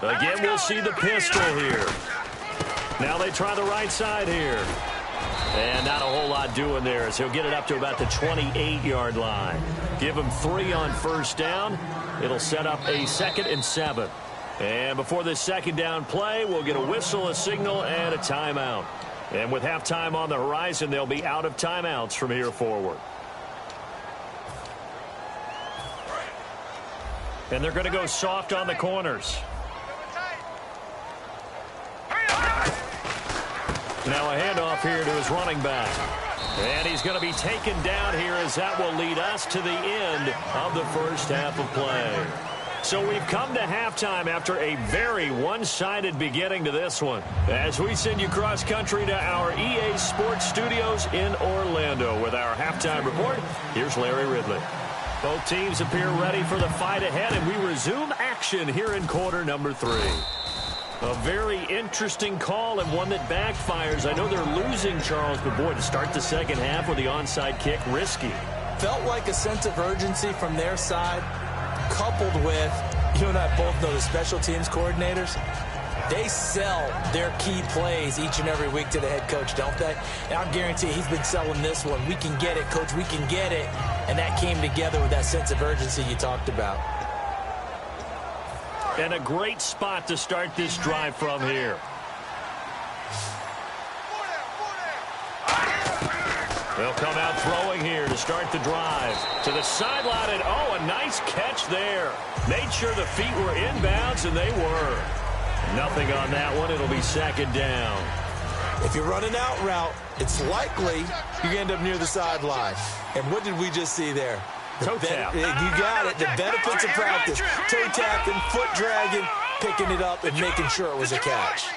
Again, we'll see the pistol here. Now they try the right side here. And not a whole lot doing there, as he'll get it up to about the 28-yard line. Give him 3 on first down. It'll set up a 2nd and 7. And before this second down play, we'll get a whistle, a signal, and a timeout. And with halftime on the horizon, they'll be out of timeouts from here forward. And they're going to go soft on the corners. Now a handoff here to his running back. And he's going to be taken down here, as that will lead us to the end of the first half of play. So we've come to halftime after a very one-sided beginning to this one. As we send you cross-country to our EA Sports Studios in Orlando with our halftime report, here's Larry Ridley. Both teams appear ready for the fight ahead, and we resume action here in quarter number 3. A very interesting call, and one that backfires. I know they're losing, Charles, but boy, to start the second half with the onside kick, risky. Felt like a sense of urgency from their side, coupled with, you and I both know the special teams coordinators, they sell their key plays each and every week to the head coach, don't they? And I guarantee he's been selling this one. We can get it, coach, we can get it. And that came together with that sense of urgency you talked about. And a great spot to start this drive from here. They'll come out throwing here to start the drive. To the sideline, and oh, a nice catch there. Made sure the feet were inbounds, and they were. Nothing on that one. It'll be second down. If you're running out route, it's likely you end up near the sideline. And what did we just see there? Toe tap. You got it. The benefits of practice. Toe tapping, foot dragging, picking it up, and making sure it was a catch.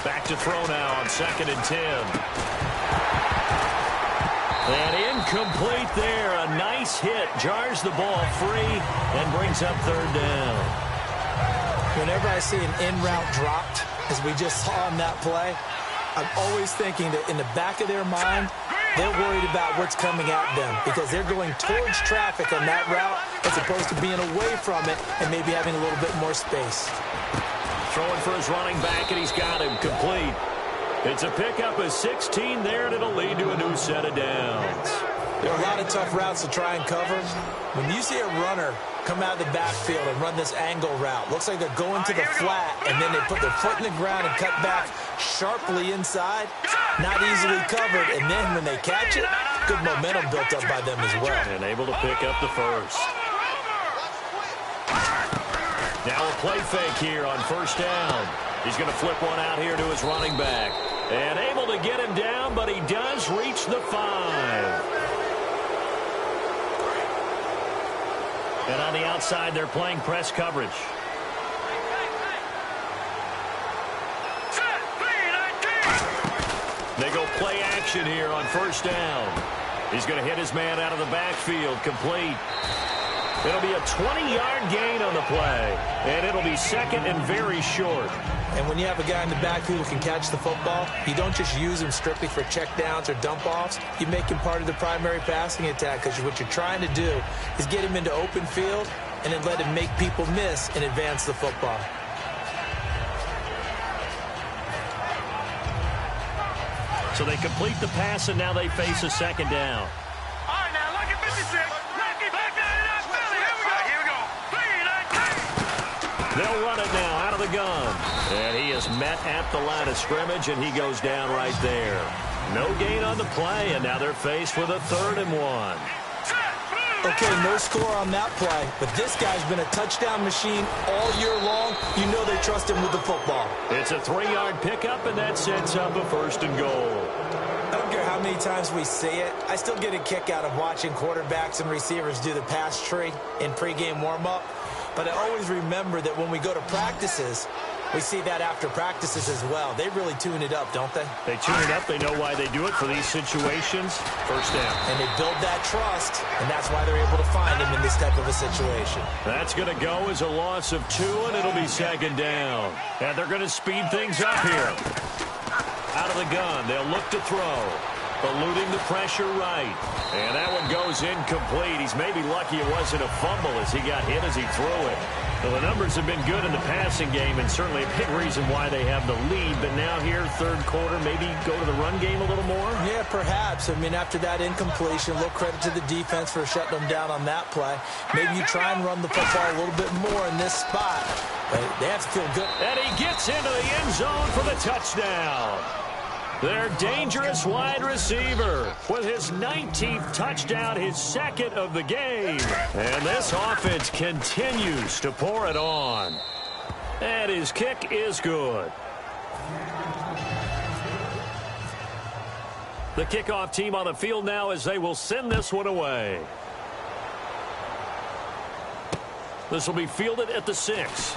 Back to throw now on 2nd and 10. And incomplete there. A nice hit. Jars the ball free and brings up 3rd down. Whenever I see an in-route dropped, as we just saw on that play, I'm always thinking that in the back of their mind, they're worried about what's coming at them because they're going towards traffic on that route as opposed to being away from it and maybe having a little bit more space. Throwing for his running back, and he's got him complete. It's a pickup of 16 there, and it'll lead to a new set of downs. There are a lot of tough routes to try and cover. When you see a runner come out of the backfield and run this angle route, looks like they're going to the flat, and then they put their foot in the ground and cut back sharply inside. Not easily covered, and then when they catch it, good momentum built up by them as well. And able to pick up the first. Now a play fake here on first down. He's going to flip one out here to his running back. And able to get him down, but he does reach the 5. And on the outside, they're playing press coverage. They go play action here on first down. He's going to hit his man out of the backfield, complete. It'll be a 20-yard gain on the play, and it'll be 2nd and very short. And when you have a guy in the backfield who can catch the football, you don't just use him strictly for checkdowns or dump-offs. You make him part of the primary passing attack because what you're trying to do is get him into open field and then let him make people miss and advance the football. So they complete the pass, and now they face a 2nd down. All right, now, look at 56. Look it back down in that Philly. Here we go. 3, 19. They'll run it now out of the gun. And he is met at the line of scrimmage, and he goes down right there. No gain on the play, and now they're faced with a 3rd and 1. Okay, no score on that play, but this guy's been a touchdown machine all year long. You know they trust him with the football. It's a 3-yard pickup, and that sets up a 1st and goal. I don't care how many times we see it. I still get a kick out of watching quarterbacks and receivers do the pass tree in pregame warm-up. But I always remember that when we go to practices, we see that after practices as well. They really tune it up, don't they? They tune it up. They know why they do it for these situations. First down. And they build that trust, and that's why they're able to find him in this type of a situation. That's going to go as a loss of 2, and it'll be 2nd down. And they're going to speed things up here. Out of the gun, they'll look to throw. Eluding the pressure right. And that one goes incomplete. He's maybe lucky it wasn't a fumble as he got hit as he threw it. Well, the numbers have been good in the passing game, and certainly a big reason why they have the lead. But now here, third quarter, maybe go to the run game a little more? Yeah, perhaps. I mean, after that incompletion, a little credit to the defense for shutting them down on that play. Maybe you try and run the football a little bit more in this spot. But they have to feel good. And he gets into the end zone for the touchdown. Their dangerous wide receiver with his 19th touchdown, his second of the game. And this offense continues to pour it on. And his kick is good. The kickoff team on the field now as they will send this one away. This will be fielded at the 6.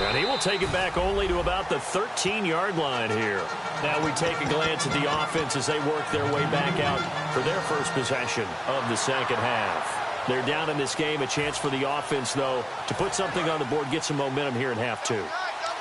And he will take it back only to about the 13-yard line here. Now we take a glance at the offense as they work their way back out for their first possession of the second half. They're down in this game. A chance for the offense, though, to put something on the board, get some momentum here in half 2.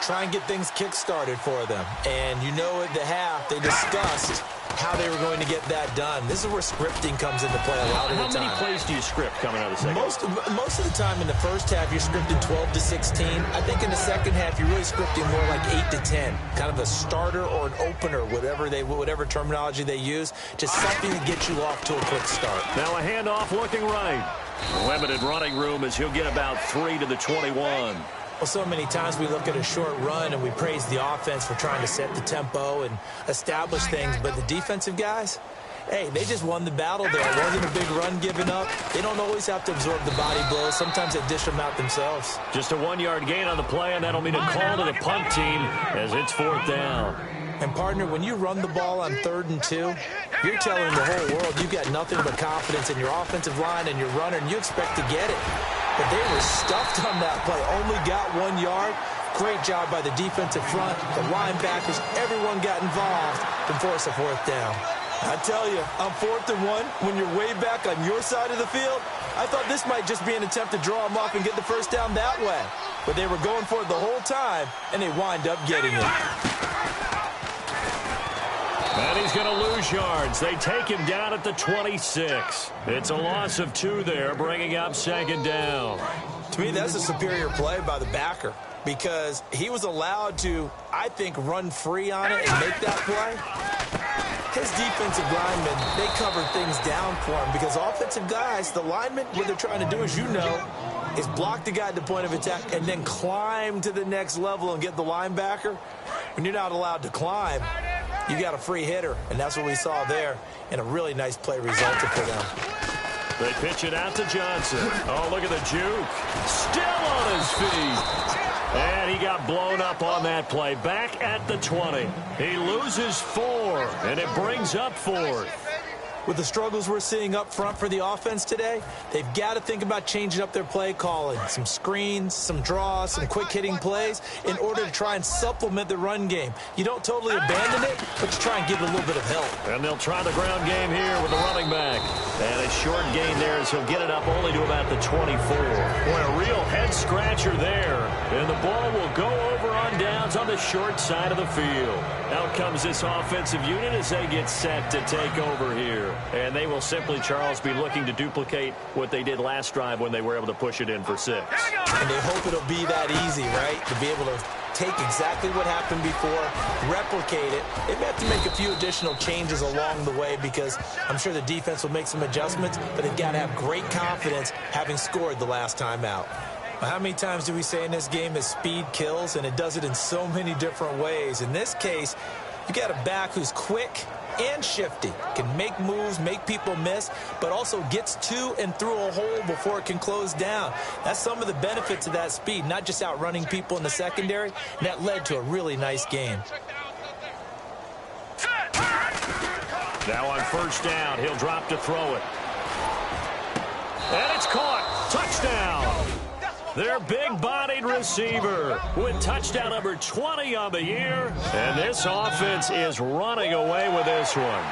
Try and get things kick-started for them. And you know at the half, they discussed how they were going to get that done. This is where scripting comes into play a lot of the time. How many plays do you script coming out of the second half? Most of the time in the first half, you're scripting 12 to 16. I think in the second half, you're really scripting more like 8 to 10. Kind of a starter or an opener, whatever terminology they use. Just something to get you off to a quick start. Now a handoff looking right. Limited running room as he'll get about 3 to the 21. Well, so many times we look at a short run and we praise the offense for trying to set the tempo and establish things, but the defensive guys, hey, they just won the battle there. It wasn't a big run given up. They don't always have to absorb the body blows. Sometimes they dish them out themselves. Just a 1-yard gain on the play, and that'll mean a call to the punt team as it's 4th down. And, partner, when you run the ball on 3rd and 2, you're telling the whole world you've got nothing but confidence in your offensive line and your runner, and you expect to get it. But they were stuffed on that play, only got 1 yard. Great job by the defensive front, the linebackers, everyone got involved to force a 4th down. I tell you, on 4th and 1, when you're way back on your side of the field, I thought this might just be an attempt to draw them off and get the first down that way. But they were going for it the whole time, and they wind up getting it. And he's going to lose yards. They take him down at the 26. It's a loss of 2 there, bringing up 2nd down. To me, that's a superior play by the backer because he was allowed to, I think, run free on it and make that play. His defensive linemen, they covered things down for him because offensive guys, the linemen, what they're trying to do, as you know, is block the guy at the point of attack and then climb to the next level and get the linebacker. When you're not allowed to climb, you got a free hitter, and that's what we saw there, and a really nice play resulted for them. They pitch it out to Johnson. Oh, look at the juke. Still on his feet. And he got blown up on that play. Back at the 20. He loses 4, and it brings up 4th. With the struggles we're seeing up front for the offense today, they've got to think about changing up their play calling. Some screens, some draws, some quick-hitting plays in order to try and supplement the run game. You don't totally abandon it, but you try and give it a little bit of help. And they'll try the ground game here with the running back. And a short gain there as he'll get it up only to about the 24. Boy, a real head-scratcher there. And the ball will go over on downs on the short side of the field. Out comes this offensive unit as they get set to take over here. And they will simply, Charles, be looking to duplicate what they did last drive when they were able to push it in for 6. And they hope it'll be that easy, right? To be able to take exactly what happened before, replicate it. They may have to make a few additional changes along the way because I'm sure the defense will make some adjustments, but they've got to have great confidence having scored the last time out. How many times do we say in this game that speed kills, and it does it in so many different ways? In this case, you got a back who's quick and shifty, can make moves, make people miss, but also gets to and through a hole before it can close down. That's some of the benefits of that speed, not just outrunning people in the secondary, and that led to a really nice game. Now on 1st down, he'll drop to throw it. And it's caught. Touchdown. Their big-bodied receiver with touchdown number 20 on the year. And this offense is running away with this one.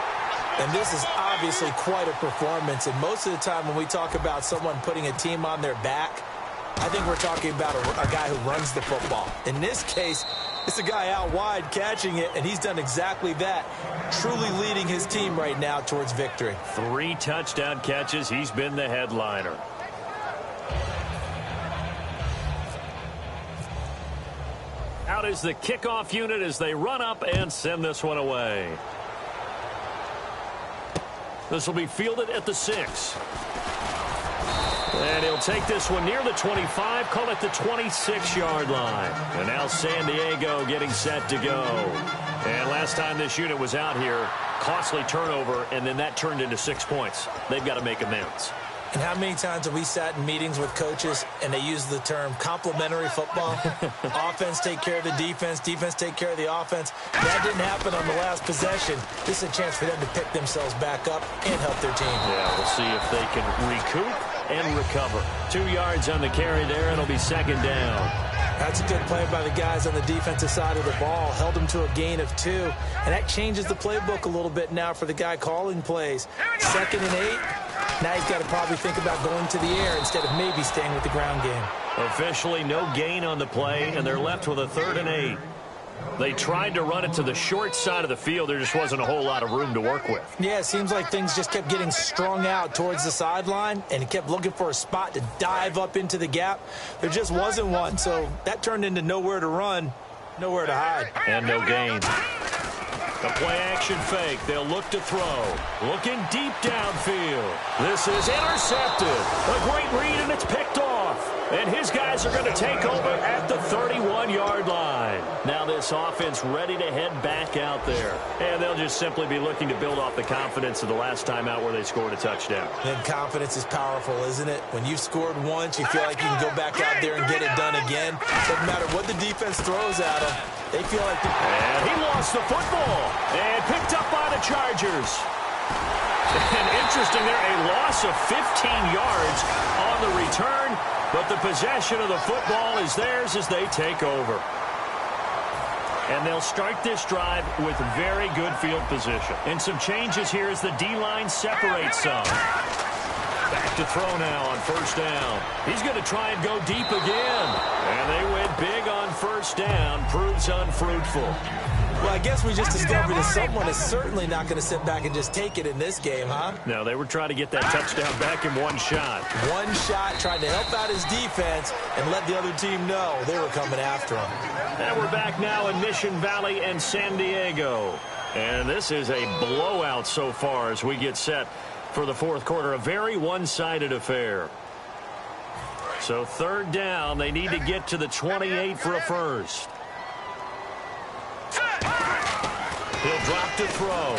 And this is obviously quite a performance. And most of the time when we talk about someone putting a team on their back, I think we're talking about a guy who runs the football. In this case, it's a guy out wide catching it, and he's done exactly that, truly leading his team right now towards victory. 3 touchdown catches. He's been the headliner. Out is the kickoff unit as they run up and send this one away. This will be fielded at the 6. And he'll take this one near the 25, call it the 26-yard line. And now San Diego getting set to go. And last time this unit was out here, costly turnover, and then that turned into 6 points. They've got to make amends. And how many times have we sat in meetings with coaches and they use the term complementary football? Offense take care of the defense, defense take care of the offense. That didn't happen on the last possession. This is a chance for them to pick themselves back up and help their team. Yeah, we'll see if they can recoup and recover. 2 yards on the carry there. It'll be second down. That's a good play by the guys on the defensive side of the ball. Held them to a gain of 2. And that changes the playbook a little bit now for the guy calling plays. 2nd and 8. Now he's got to probably think about going to the air instead of maybe staying with the ground game. Officially no gain on the play, and they're left with a 3rd and 8. They tried to run it to the short side of the field. There just wasn't a whole lot of room to work with. Yeah, it seems like things just kept getting strung out towards the sideline, and he kept looking for a spot to dive up into the gap. There just wasn't one, so that turned into nowhere to run, nowhere to hide. And no gain. The play-action fake. They'll look to throw. Looking deep downfield. This is intercepted. A great read, and it's picked off. And his guys are going to take over at the 31-yard line. Now this offense ready to head back out there. And they'll just simply be looking to build off the confidence of the last time out where they scored a touchdown. And confidence is powerful, isn't it? When you've scored once, you feel like you can go back out there and get it done again. Doesn't matter what the defense throws at them. They feel like... And he lost the football. And picked up by the Chargers. And interesting there, a loss of 15 yards on the return. But the possession of the football is theirs as they take over. And they'll start this drive with very good field position. And some changes here as the D-line separates some. Back to throw now on 1st down. He's going to try and go deep again. And they went big on 1st down. Proves unfruitful. Well, I guess we just discovered that someone is certainly not going to sit back and just take it in this game, huh? No, they were trying to get that touchdown back in one shot. One shot, trying to help out his defense and let the other team know they were coming after him. And we're back now in Mission Valley and San Diego. And this is a blowout so far as we get set for the 4th quarter. A very one-sided affair. So 3rd down, they need to get to the 28 for a first. He'll drop to throw.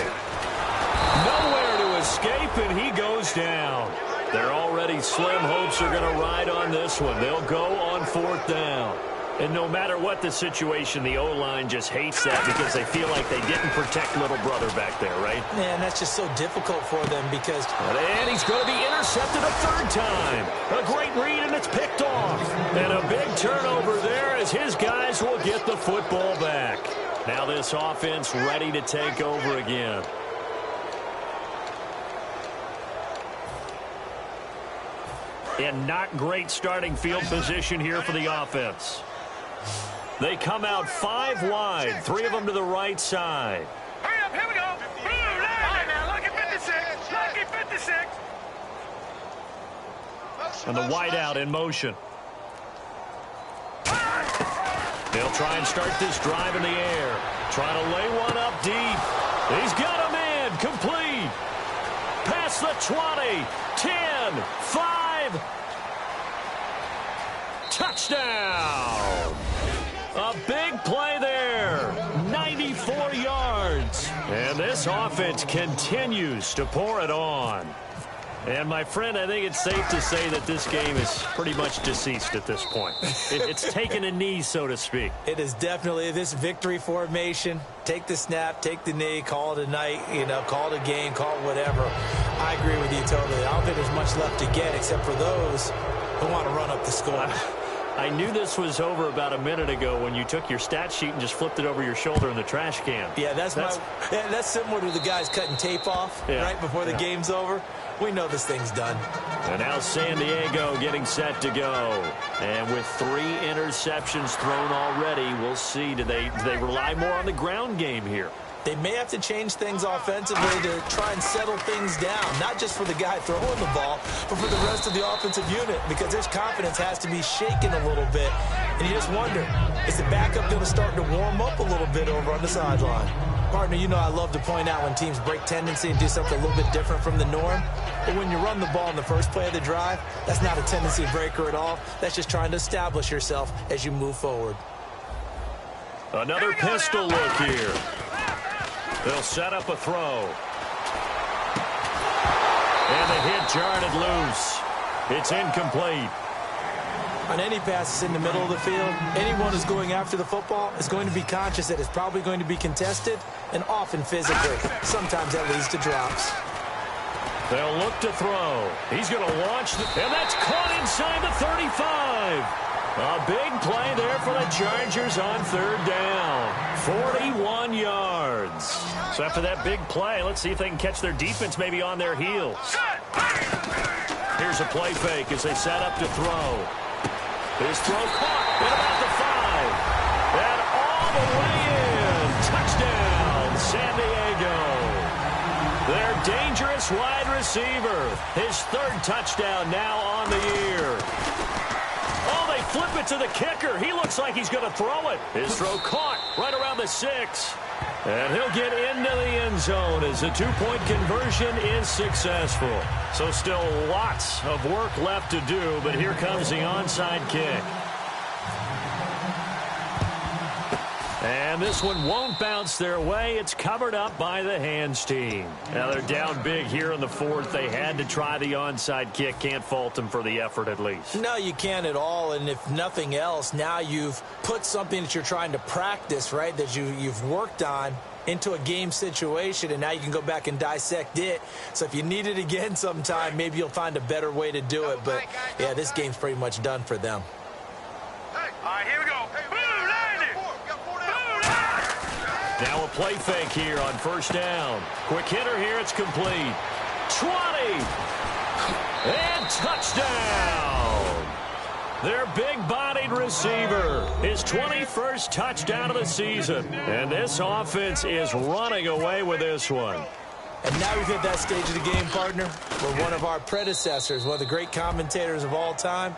Nowhere to escape, and he goes down. They're already slim hopes are going to ride on this one. They'll go on 4th down. And no matter what the situation, the O-line just hates that because they feel like they didn't protect little brother back there, right? Man, that's just so difficult for them because... And he's going to be intercepted a 3rd time. A great read, and it's picked off. And a big turnover there as his guys will get the football back. Now this offense ready to take over again. And not great starting field position here for the offense. They come out 5 wide, 3 of them to the right side. Hurry up, here we go. Blue line now, lucky 56, lucky 56. And the wide out in motion. They'll try and start this drive in the air. Trying to lay one up deep. He's got him in. Complete. Past the 20. 10. 5. Touchdown. A big play there. 94 yards. And this offense continues to pour it on. And, my friend, I think it's safe to say that this game is pretty much deceased at this point. It's taken a knee, so to speak. It is definitely this victory formation. Take the snap, take the knee, call it a night, call it a game, call it whatever. I agree with you totally. I don't think there's much left to get except for those who want to run up the score. I knew this was over about a minute ago when you took your stat sheet and just flipped it over your shoulder in the trash can. Yeah, that's similar to the guys cutting tape off right before the game's over. We know this thing's done. And now San Diego getting set to go. And with 3 interceptions thrown already, we'll see. Do they rely more on the ground game here? They may have to change things offensively to try and settle things down, not just for the guy throwing the ball, but for the rest of the offensive unit, because their confidence has to be shaken a little bit. And you just wonder, is the backup going to start to warm up a little bit over on the sideline? Partner, you know I love to point out when teams break tendency and do something a little bit different from the norm. But when you run the ball in the first play of the drive, that's not a tendency breaker at all. That's just trying to establish yourself as you move forward. Another pistol look here. They'll set up a throw. And the hit jarred it loose. It's incomplete. On any passes in the middle of the field, anyone who's going after the football is going to be conscious that it's probably going to be contested and often physically. Sometimes that leads to drops. They'll look to throw. He's going to launch, and that's caught inside the 35. A big play there for the Chargers on third down. 41 yards. So after that big play, let's see if they can catch their defense maybe on their heels. Here's a play fake as they set up to throw. His throw caught at about the 5. And all the way in. Touchdown, San Diego. Their dangerous wide receiver. His third touchdown now on the year. Oh, they flip it to the kicker. He looks like he's going to throw it. His throw caught right around the 6. And he'll get into the end zone as the two-point conversion is successful. So still lots of work left to do, but here comes the onside kick. And this one won't bounce their way. It's covered up by the hands team. Now they're down big here in the 4th. They had to try the onside kick. Can't fault them for the effort at least. No, you can't at all. And if nothing else, now you've put something that you're trying to practice, right, that you've worked on into a game situation, and now you can go back and dissect it. So if you need it again sometime, maybe you'll find a better way to do it. But, yeah, this game's pretty much done for them. All right, here we go. Now a play fake here on first down. Quick hitter here. It's complete. 20. And touchdown. Their big-bodied receiver. His 21st touchdown of the season. And this offense is running away with this one. And now we've hit that stage of the game, partner, where one of our predecessors, one of the great commentators of all time,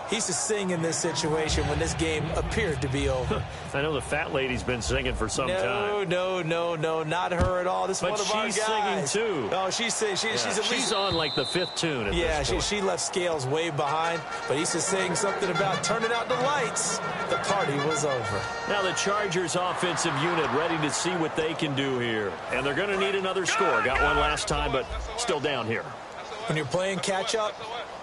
he used to sing in this situation when this game appeared to be over. I know the fat lady's been singing for some time. No, not her at all. This is one of our guys. But she's singing, too. Oh, she's at least... She's on, like, the 5th tune at this point. She left Scales way behind, but he used to sing something about turning out the lights. The party was over. Now the Chargers offensive unit ready to see what they can do here. And they're going to need another score. Got one last time, but still down here. When you're playing catch-up,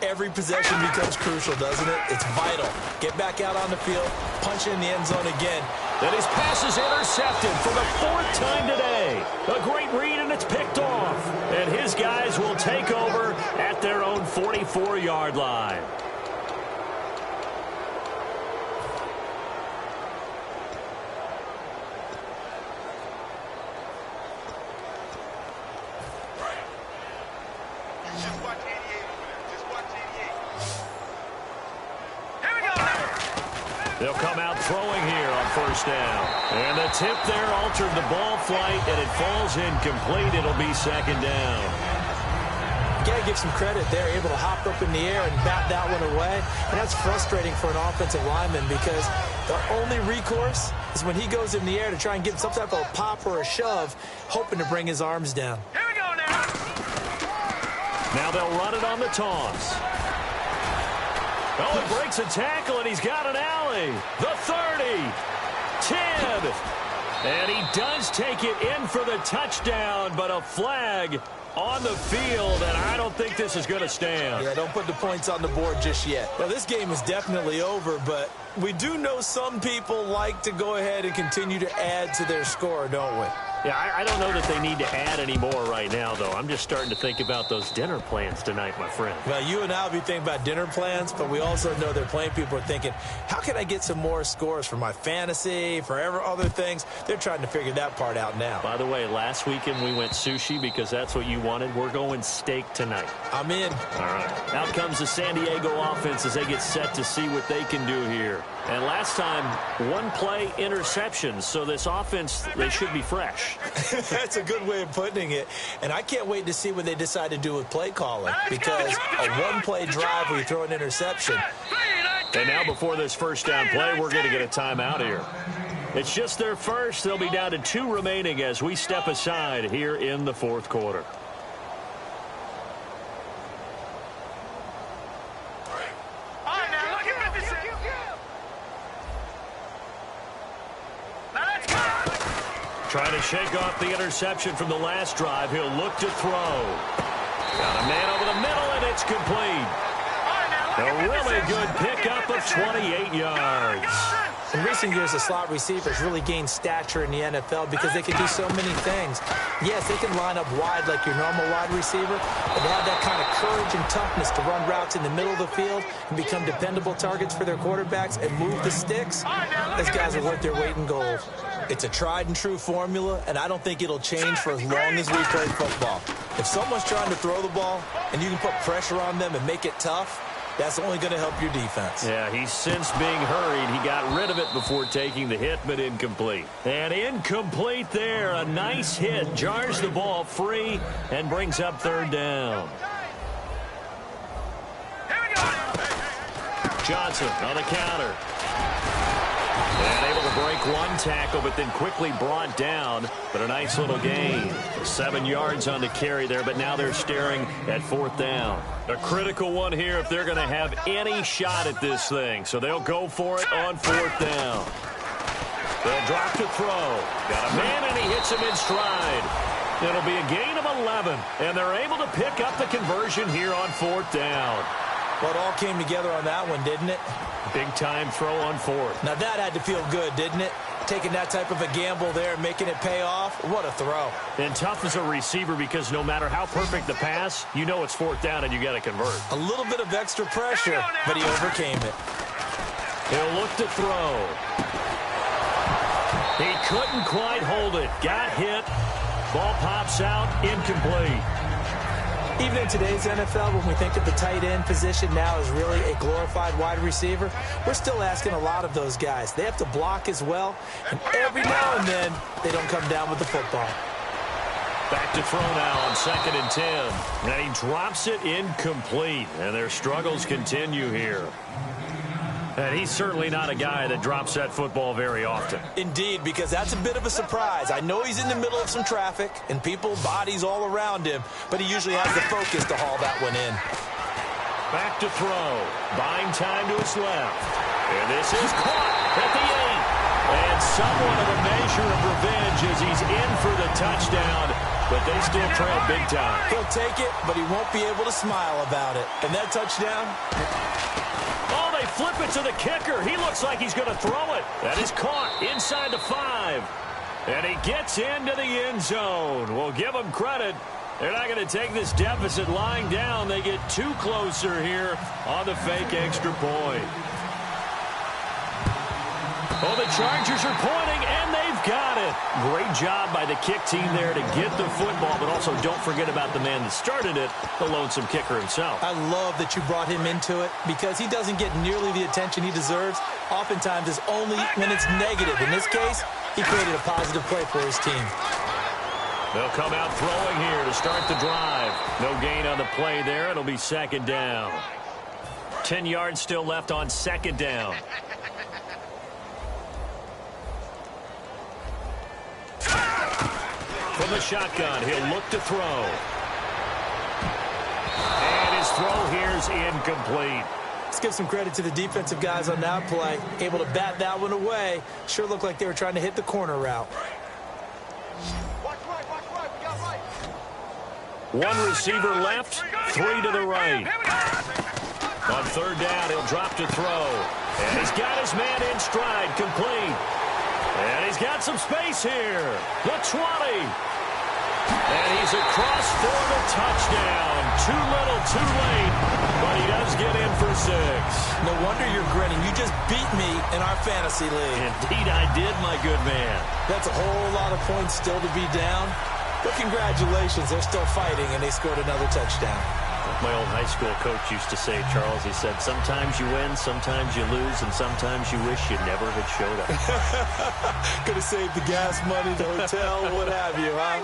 every possession becomes crucial, doesn't it? It's vital. Get back out on the field, punch in the end zone again. And his pass is intercepted for the 4th time today. A great read, and it's picked off. And his guys will take over at their own 44-yard line. They'll come out throwing here on first down. And the tip there altered the ball flight, and it falls incomplete. It'll be second down. You got to give some credit. They're able to hop up in the air and bat that one away. And that's frustrating for an offensive lineman because the only recourse is when he goes in the air to try and give some type of a pop or a shove, hoping to bring his arms down. Here we go now. Now they'll run it on the toss. Oh, he breaks a tackle, and he's got an alley. The 30. 10. And he does take it in for the touchdown, but a flag on the field, and I don't think this is going to stand. Yeah, don't put the points on the board just yet. Well, this game is definitely over, but we do know some people like to go ahead and continue to add to their score, don't we? Yeah, I don't know that they need to add any more right now, though. I'm just starting to think about those dinner plans tonight, my friend. Well, you and I will be thinking about dinner plans, but we also know that plenty of people are thinking, how can I get some more scores for my fantasy, for other things? They're trying to figure that part out now. By the way, last weekend we went sushi because that's what you wanted. We're going steak tonight. I'm in. All right. Out comes the San Diego offense as they get set to see what they can do here. And last time, one play interception. So this offense, they should be fresh. That's a good way of putting it. And I can't wait to see what they decide to do with play calling. Because a one-play drive where you throw an interception. And now before this first down play, we're going to get a timeout here. It's just their first. They'll be down to 2 remaining as we step aside here in the fourth quarter. Trying to shake off the interception from the last drive. He'll look to throw. Got a man over the middle, and it's complete. A really good pickup of 28 yards. In recent years, the slot receivers really gained stature in the NFL because they can do so many things. Yes, they can line up wide like your normal wide receiver, but they have that kind of courage and toughness to run routes in the middle of the field and become dependable targets for their quarterbacks and move the sticks. Those guys are worth their weight in gold. It's a tried-and-true formula, and I don't think it'll change for as long as we play football. If someone's trying to throw the ball and you can put pressure on them and make it tough, that's only going to help your defense. Yeah, he's since being hurried. He got rid of it before taking the hit, but incomplete. And incomplete there. A nice hit. Jars the ball free and brings up third down. Johnson on the counter. And able to break one tackle, but then quickly brought down. But a nice little gain. 7 yards on the carry there, but now they're staring at fourth down. A critical one here if they're going to have any shot at this thing. So they'll go for it on fourth down. They'll drop to throw. Got a man, and he hits him in stride. It'll be a gain of 11, and they're able to pick up the conversion here on fourth down. Well, it all came together on that one, didn't it? Big-time throw on fourth. Now, that had to feel good, didn't it? Taking that type of a gamble there and making it pay off. What a throw. And tough as a receiver because no matter how perfect the pass, you know it's fourth down and you got to convert. A little bit of extra pressure, but he overcame it. He'll look to throw. He couldn't quite hold it. Got hit. Ball pops out. Incomplete. Even in today's NFL, when we think of the tight end position now as really a glorified wide receiver, we're still asking a lot of those guys. They have to block as well, and every now and then, they don't come down with the football. Back to throw now on 2nd and 10. And he drops it incomplete, and their struggles continue here. And he's certainly not a guy that drops that football very often. Indeed, because that's a bit of a surprise. I know he's in the middle of some traffic and people, bodies all around him, but he usually has the focus to haul that one in. Back to throw. Buying time to his left. And this is caught at the 8. And somewhat of a measure of revenge as he's in for the touchdown, but they still trail big time. He'll take it, but he won't be able to smile about it. And that touchdown... Oh, they flip it to the kicker. He looks like he's going to throw it. That is caught inside the 5. And he gets into the end zone. We'll give him credit. They're not going to take this deficit lying down. They get 2 closer here on the fake extra point. Oh, the Chargers are pointing, and they've got it. Great job by the kick team there to get the football, but also don't forget about the man that started it, the lonesome kicker himself. I love that you brought him into it because he doesn't get nearly the attention he deserves. Oftentimes, it's only when it's negative. In this case, he created a positive play for his team. They'll come out throwing here to start the drive. No gain on the play there. It'll be 2nd down. 10 yards still left on 2nd down. From the shotgun, he'll look to throw. And his throw here's incomplete. Let's give some credit to the defensive guys on that play. Able to bat that one away. Sure looked like they were trying to hit the corner route. One receiver left, 3 to the right. On 3rd down, he'll drop to throw. And he's got his man in stride, complete. And he's got some space here. The 20. And he's across for the touchdown. Too little, too late. But he does get in for 6. No wonder you're grinning. You just beat me in our fantasy league. Indeed I did, my good man. That's a whole lot of points still to be down. But congratulations, they're still fighting, and they scored another touchdown. My old high school coach used to say, Charles, he said, sometimes you win, sometimes you lose, and sometimes you wish you never had showed up. Could have saved the gas money, the hotel, what have you, huh?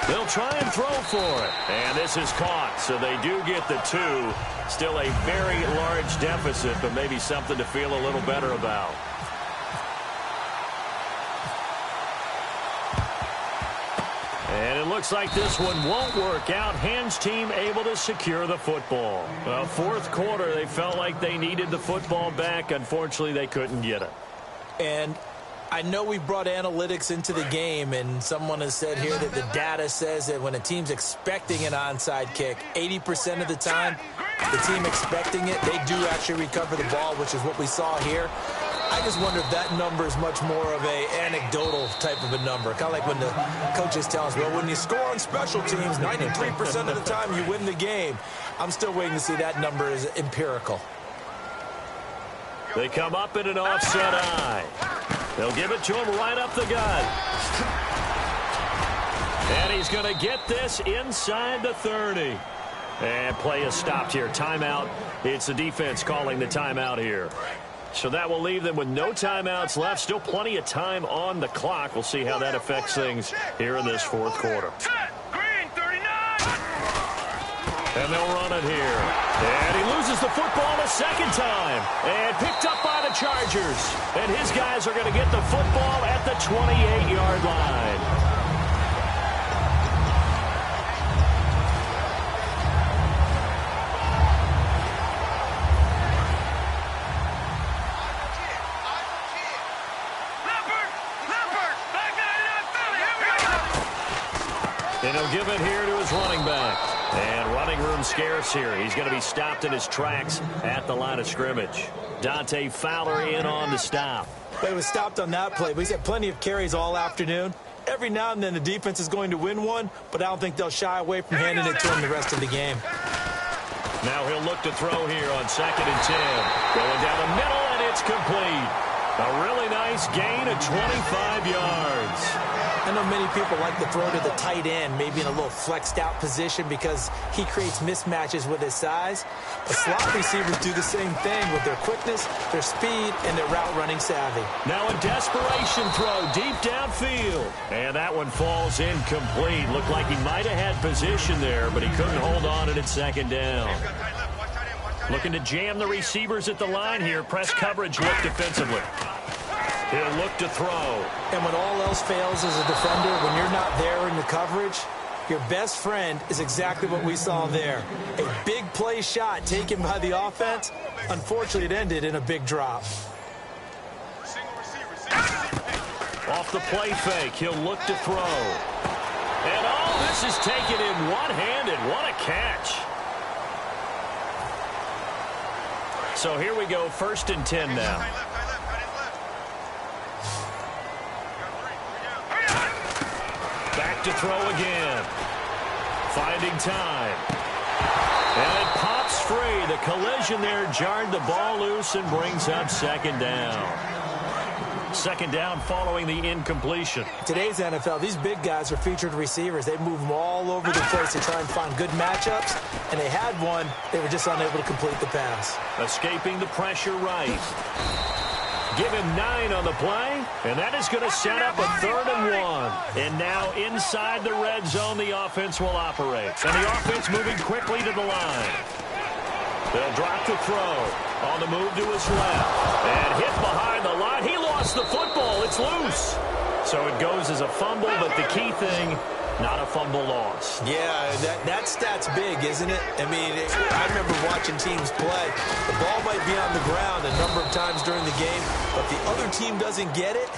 They'll try and throw for it. And this is caught, so they do get the 2. Still a very large deficit, but maybe something to feel a little better about. And it looks like this one won't work out. Hans team able to secure the football. Fourth quarter, they felt like they needed the football back. Unfortunately, they couldn't get it. And I know we brought analytics into the game, and someone has said here that the data says that when a team's expecting an onside kick, 80% of the time, the team expecting it, they do actually recover the ball, which is what we saw here. I just wonder if that number is much more of a anecdotal type of a number. Kind of like when the coaches tell us, well, when you score on special teams, 93% of the time you win the game. I'm still waiting to see that number is empirical. They come up in an offset eye. They'll give it to him right up the gut. And he's going to get this inside the 30. And play is stopped here. Timeout. It's the defense calling the timeout here. So that will leave them with no timeouts left. Still plenty of time on the clock. We'll see how that affects things here in this fourth quarter. Green, 39. And they'll run it here. And he loses the football a second time. And picked up by the Chargers. And his guys are going to get the football at the 28-yard line. And he'll give it here to his running back. And running room scarce here. He's going to be stopped in his tracks at the line of scrimmage. Dante Fowler in on the stop. But he was stopped on that play. But he's had plenty of carries all afternoon. Every now and then the defense is going to win one, but I don't think they'll shy away from handing it to him the rest of the game. Now he'll look to throw here on 2nd and 10. Going down the middle, and it's complete. A really nice gain of 25 yards. I know many people like to throw to the tight end, maybe in a little flexed out position because he creates mismatches with his size. The slot receivers do the same thing with their quickness, their speed, and their route running savvy. Now a desperation throw deep downfield. And that one falls incomplete. Looked like he might have had position there, but he couldn't hold on it at 2nd down. Looking to jam the receivers at the line here. Press coverage look defensively. He'll look to throw. And when all else fails as a defender, when you're not there in the coverage, your best friend is exactly what we saw there. A big play shot taken by the offense. Unfortunately, it ended in a big drop. Off the play fake, he'll look to throw. And all this is taken in one-handed. What a catch. So here we go, 1st and 10 now. Back to throw again. Finding time. And it pops free. The collision there jarred the ball loose and brings up 2nd down. 2nd down following the incompletion. Today's NFL, these big guys are featured receivers. They move them all over the place to try and find good matchups. And they had one. They were just unable to complete the pass. Escaping the pressure right. Give him 9 on the play, and that is going to set up a 3rd and 1. And now inside the red zone, the offense will operate. And the offense moving quickly to the line. They'll drop the throw. On the move to his left. And hit behind the line. He lost the football. It's loose. So it goes as a fumble, but the key thing, not a fumble loss. Yeah, that stat's big, isn't it? I mean, I remember watching teams play. The ball might be on the ground a number of times during the game, but the other team doesn't get it.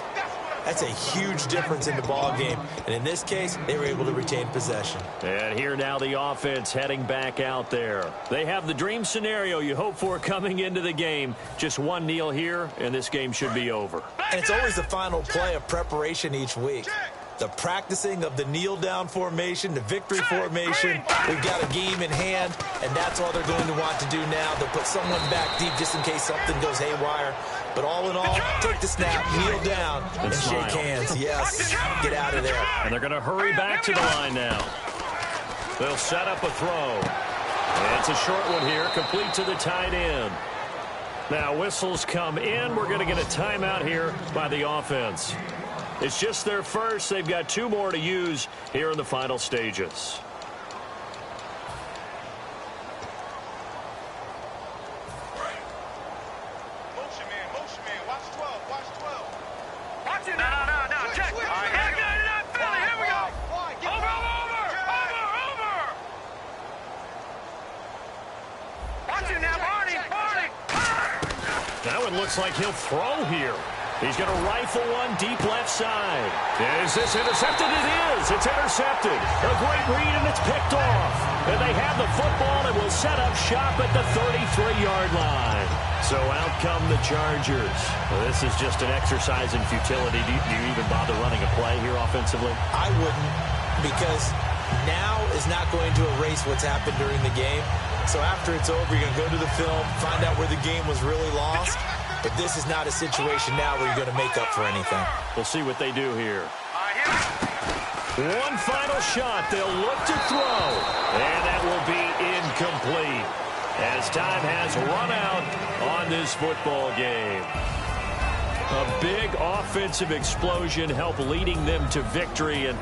That's a huge difference in the ball game. And in this case, they were able to retain possession. And here now the offense heading back out there. They have the dream scenario you hope for coming into the game. Just one kneel here, and this game should be over. And it's always the final play of preparation each week. The practicing of the kneel-down formation, the victory formation. We've got a game in hand, and that's all they're going to want to do now. They'll put someone back deep just in case something goes haywire. But all in all, take the snap, kneel down, and shake hands. Yes, get out of there. And they're going to hurry back to the line now. They'll set up a throw. And it's a short one here, complete to the tight end. Now whistles come in. We're going to get a timeout here by the offense. It's just their first. They've got 2 more to use here in the final stages. Now it looks like he'll throw here. He's going to rifle one deep left side. Is this intercepted? It is. It's intercepted. A great read, and it's picked off. And they have the football and will set up shop at the 33-yard line. So out come the Chargers. Well, this is just an exercise in futility. Do you even bother running a play here offensively? I wouldn't, because now is not going to erase what's happened during the game. So after it's over, you're going to go to the film, find out where the game was really lost. But this is not a situation now where you're going to make up for anything. We'll see what they do here. One final shot. They'll look to throw. And that will be incomplete as time has run out on this football game. A big offensive explosion helped leading them to victory. And